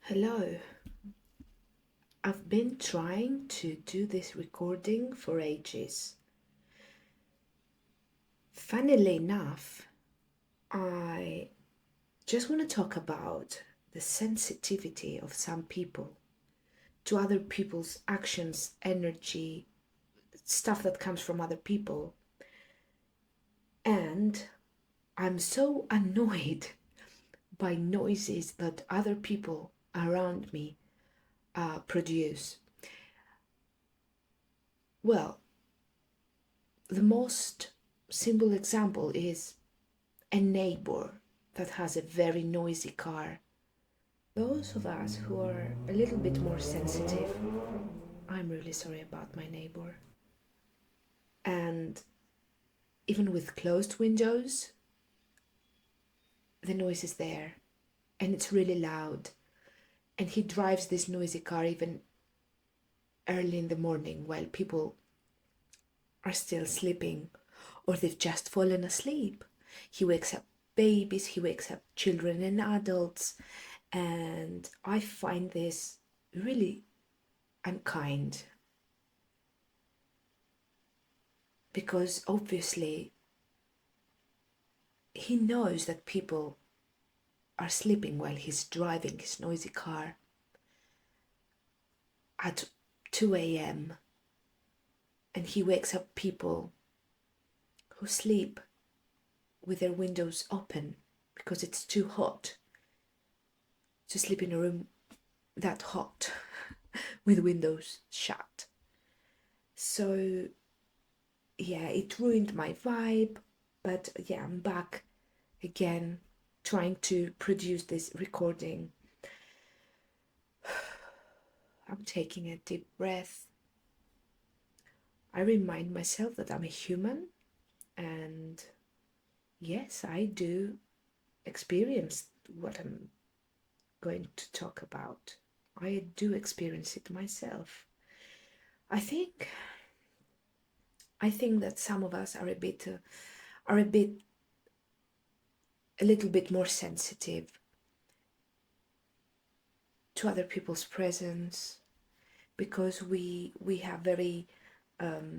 Hello. I've been trying to do this recording for ages. Funnily enough, I just want to talk about the sensitivity of some people to other people's actions, energy, stuff that comes from other people. And I'm so annoyed by noises that other people around me produce. Well, the most simple example is a neighbor that has a very noisy car. Those of us who are a little bit more sensitive, I'm really sorry about my neighbor. And even with closed windows, the noise is there and it's really loud. And he drives this noisy car even early in the morning while people are still sleeping or they've just fallen asleep. He wakes up babies, he wakes up children and adults. And I find this really unkind because obviously he knows that people are sleeping while he's driving his noisy car at 2 a.m. and he wakes up people who sleep with their windows open because it's too hot to sleep in a room that hot with windows shut. So yeah, it ruined my vibe, but yeah, I'm back again trying to produce this recording. I'm taking a deep breath. I remind myself that I'm a human, and yes, I do experience what I'm going to talk about. I do experience it myself. I think I think that some of us are a little bit more sensitive to other people's presence because we have very our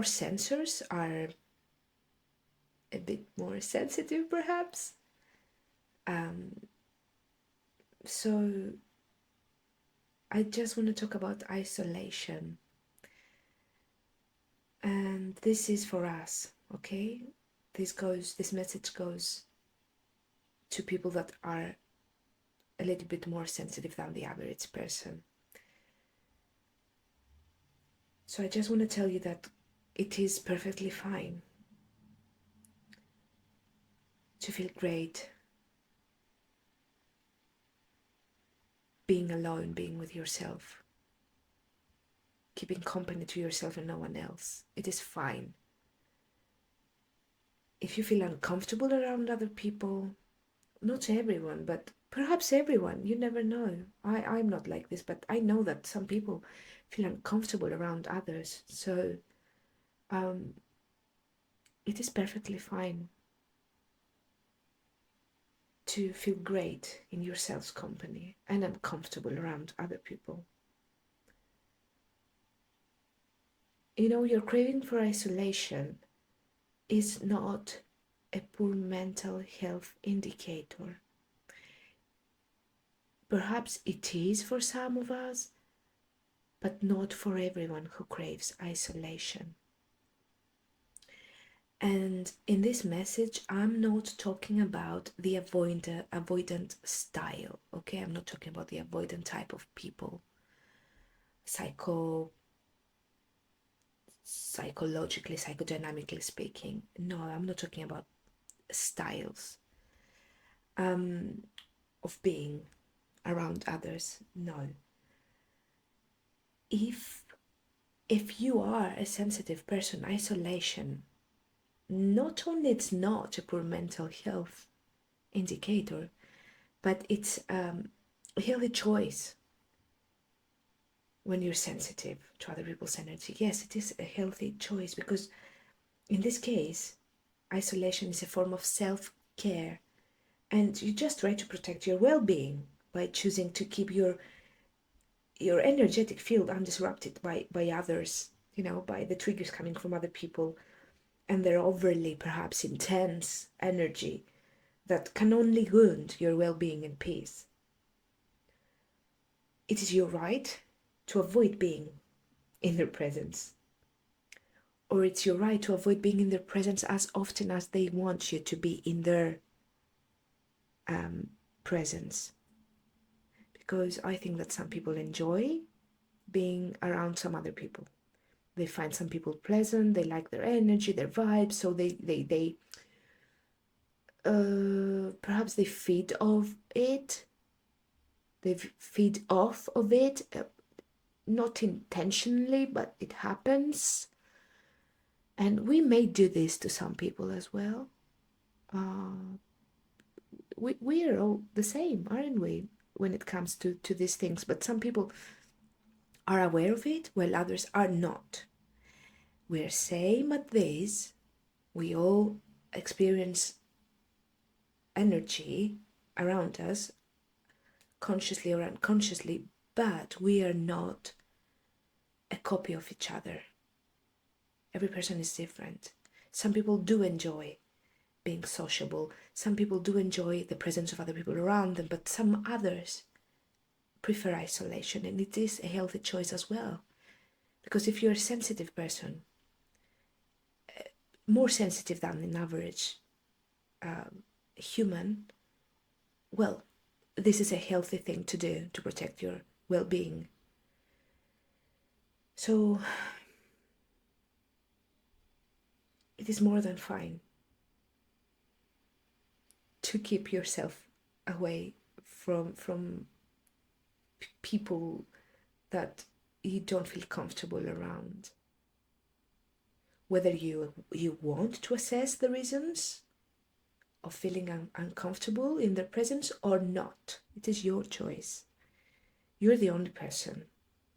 sensors are a bit more sensitive, perhaps. So I just want to talk about isolation. And this is for us, okay? This message goes to people that are a little bit more sensitive than the average person. So I just want to tell you that it is perfectly fine to feel great being alone, being with yourself, keeping company to yourself and no one else. It is fine. If you feel uncomfortable around other people, not everyone, but perhaps everyone, you never know. I'm not like this, but I know that some people feel uncomfortable around others. So it is perfectly fine to feel great in yourself's company and uncomfortable around other people. You know, your craving for isolation is not a poor mental health indicator. Perhaps it is for some of us, but not for everyone who craves isolation. And in this message, I'm not talking about the avoidant style, okay? I'm not talking about the avoidant type of people, psychologically, psychodynamically speaking. No, I'm not talking about styles of being around others. No. If you are a sensitive person, isolation, not only it's not a poor mental health indicator, but it's a healthy choice when you're sensitive to other people's energy. Yes, it is a healthy choice because in this case, isolation is a form of self-care And you just try to protect your well-being by choosing to keep your energetic field undisrupted by others, by the triggers coming from other people and their overly perhaps intense energy that can only wound your well-being and peace. It is your right to avoid being in their presence, or it's your right to avoid being in their presence as often as they want you to be in their presence. Because I think that some people enjoy being around some other people. They find some people pleasant, they like their energy, their vibes, so they perhaps they feed off it. They feed off of it, not intentionally, but it happens. And we may do this to some people as well. We are all the same, aren't we, when it comes to these things? But some people are aware of it, while others are not. We're same at this. We all experience energy around us, consciously or unconsciously, but we are not a copy of each other. Every person is different. Some people do enjoy being sociable. Some people do enjoy the presence of other people around them, but some others prefer isolation, and it is a healthy choice as well. Because if you're a sensitive person, more sensitive than an average human, well, this is a healthy thing to do to protect your well-being. So it is more than fine to keep yourself away from people that you don't feel comfortable around. Whether you want to assess the reasons of feeling uncomfortable in their presence or not, it is your choice. You're the only person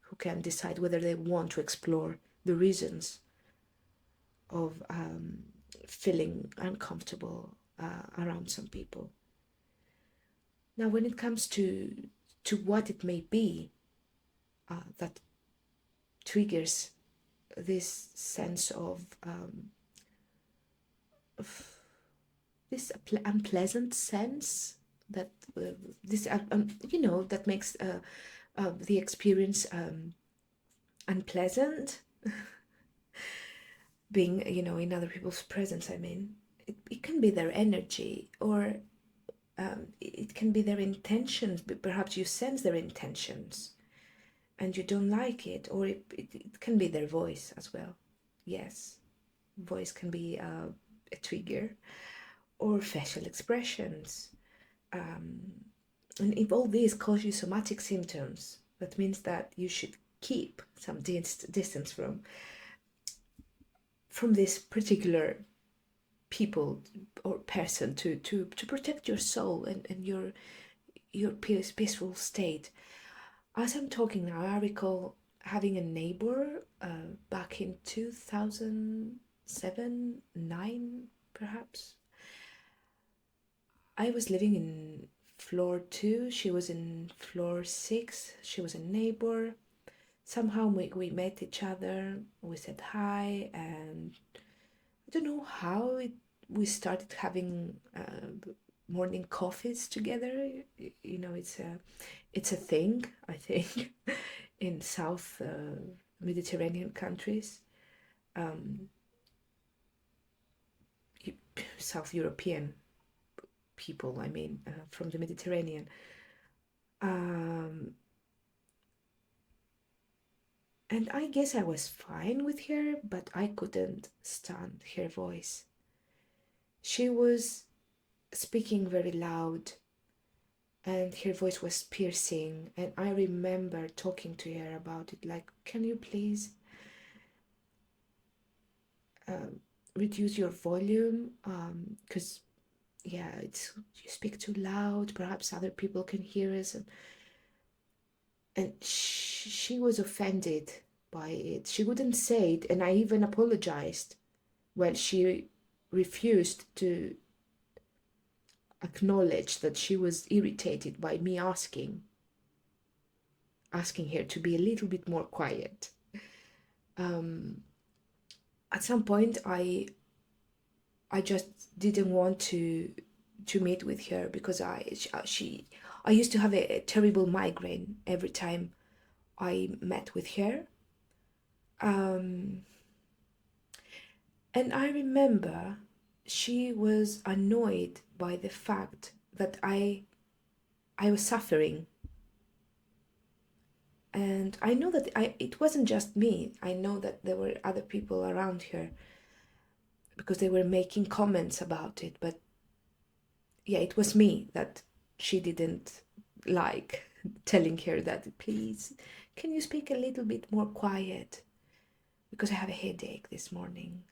who can decide whether they want to explore the reasons of feeling uncomfortable around some people. Now, when it comes to what it may be that triggers this sense of this unpleasant sense, that this that makes the experience unpleasant, being in other people's presence. I mean, it can be their energy, or it can be their intentions, but perhaps you sense their intentions and you don't like it, or it can be their voice as well. Yes, voice can be a trigger, or facial expressions. And if all these cause you somatic symptoms, that means that you should keep some distance from this particular people or person to protect your soul and your peaceful state. As I'm talking now, I recall having a neighbor back in 2007, 9 perhaps. I was living in floor 2, she was in floor 6, she was a neighbor. Somehow we met each other, we said hi, and I don't know how we started having morning coffees together. It's a thing, I think, in South Mediterranean countries, South European people, I mean, from the Mediterranean. And I guess I was fine with her, but I couldn't stand her voice. She was speaking very loud, and her voice was piercing, and I remember talking to her about it, like, can you please reduce your volume, because yeah, it's, you speak too loud, perhaps other people can hear us. And she was offended by it. She wouldn't say it, and I even apologized when she refused to acknowledged that she was irritated by me asking her to be a little bit more quiet. At some point, I just didn't want to meet with her because I used to have a terrible migraine every time I met with her. And I remember she was annoyed by the fact that I was suffering. And I know that it wasn't just me. I know that there were other people around her because they were making comments about it. But yeah, it was me that she didn't like, telling her that, please, can you speak a little bit more quiet? Because I have a headache this morning.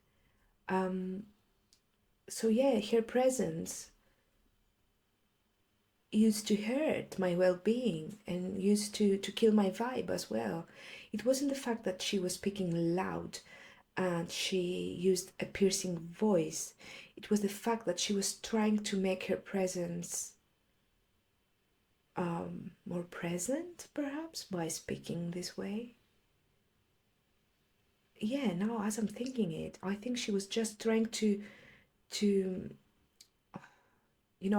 So yeah, her presence used to hurt my well-being and used to kill my vibe as well. It wasn't the fact that she was speaking loud and she used a piercing voice. It was the fact that she was trying to make her presence more present, perhaps, by speaking this way. Yeah, now as I'm thinking it, I think she was just trying to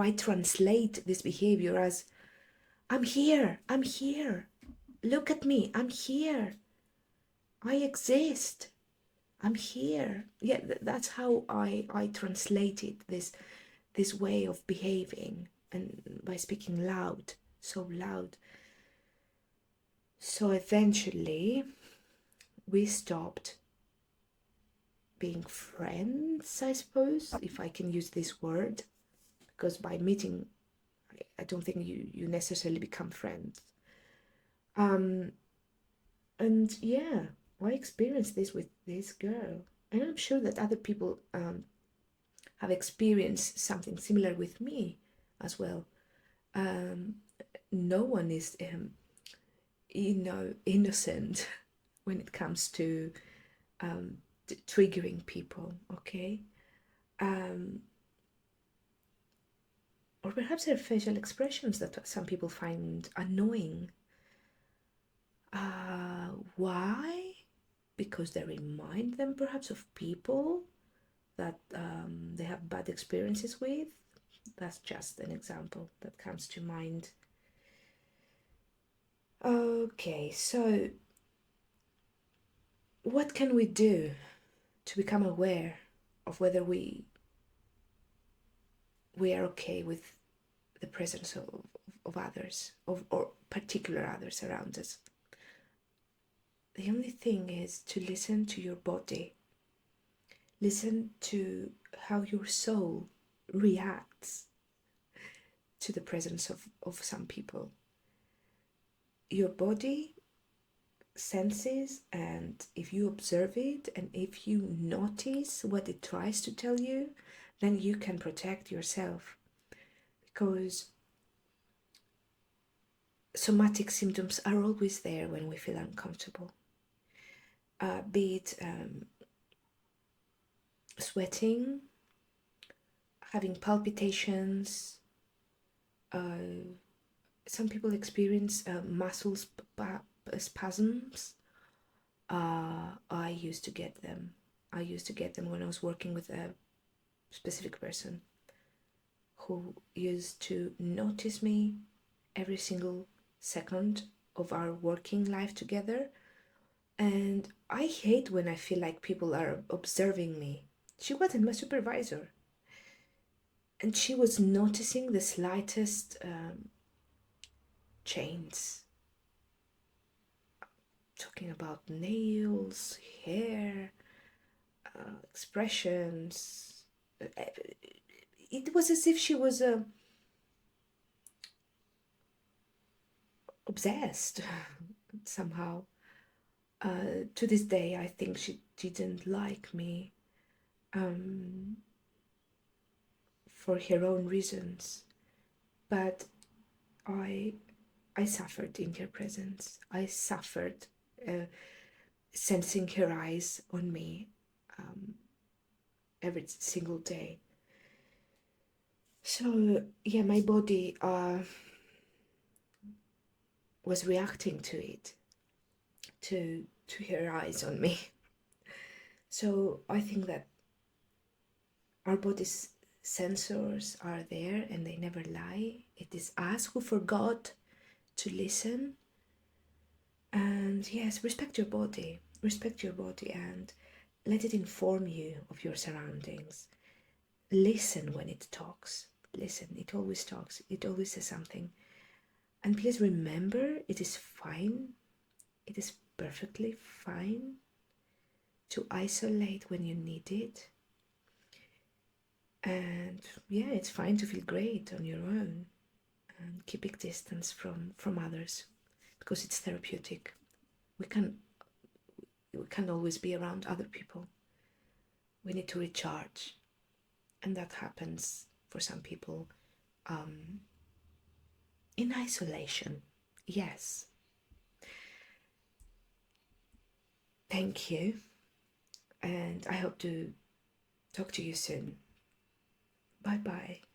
I translate this behavior as, I'm here, look at me, I'm here, I exist, I'm here. Yeah, that's how I translated this way of behaving, and by speaking loud, so loud. So eventually we stopped being friends, I suppose, if I can use this word, because by meeting, I don't think you necessarily become friends. And yeah, I experienced this with this girl, and I'm sure that other people have experienced something similar with me as well. Um, no one is, innocent when it comes to triggering people. Okay, or perhaps there are facial expressions that some people find annoying. Why? Because they remind them perhaps of people that they have bad experiences with. That's just an example that comes to mind. Okay, so what can we do to become aware of whether we are okay with the presence of others, or particular others around us? The only thing is to listen to your body. Listen to how your soul reacts to the presence of some people. Your body senses, and if you observe it and if you notice what it tries to tell you, then you can protect yourself, because somatic symptoms are always there when we feel uncomfortable, be it sweating, having palpitations. Some people experience muscle spasms. I used to get them. I used to get them when I was working with a specific person who used to notice me every single second of our working life together. And I hate when I feel like people are observing me. She wasn't my supervisor, and she was noticing the slightest change. Talking about nails, hair, expressions. It was as if she was obsessed somehow. To this day, I think she didn't like me for her own reasons, but I suffered in her presence. I suffered sensing her eyes on me every single day. So yeah, my body was reacting to it, to her eyes on me. So I think that our body's sensors are there and they never lie. It is us who forgot to listen. And yes, respect your body, and let it inform you of your surroundings. Listen when it talks. Listen, it always talks, it always says something. And please remember, it is fine, it is perfectly fine to isolate when you need it. And yeah, it's fine to feel great on your own and keeping distance from others because it's therapeutic. We can't always be around other people. We need to recharge, and that happens for some people in isolation. Yes. Thank you, and I hope to talk to you soon. Bye bye.